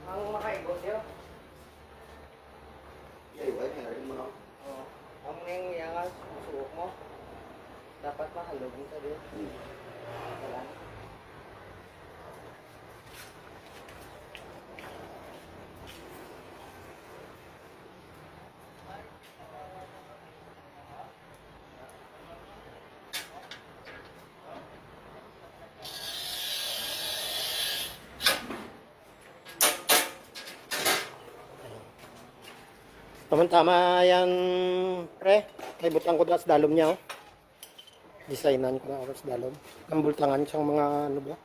Ang makaikot yun. Ang nang iyangas, suok mo. Dapat mahalog mo sa din. Wala. Tama-tama yan, pre. Kay butang ko na sa dalom niya, oh. Designan ko na ako sa dalom. Ang bultangan siyang mga, ano ba?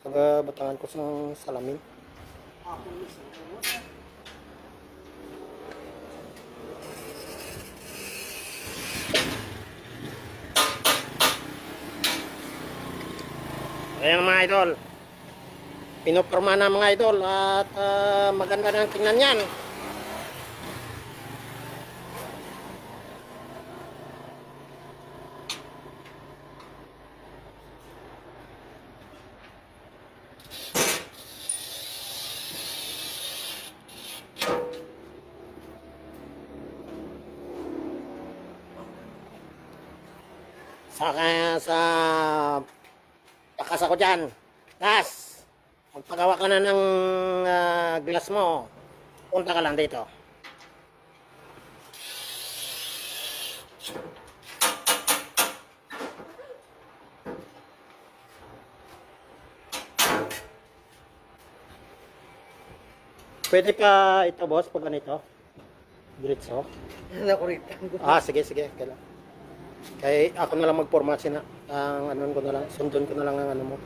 Saka butangan ko sa salamin. Ayan mga idol. Pinoporma na mga idol at maganda na tingnan yan. Sa takas ako dyan. Tas, magpagawa ka na ng glass mo. Punta ka lang dito. Pwede pa ito, boss, pag ganito. Diretso. Nakuritan ko. Sige, sige. Kaya ako na lang mag-format ang ano ko na lang, sundon ko na lang ang ano mo.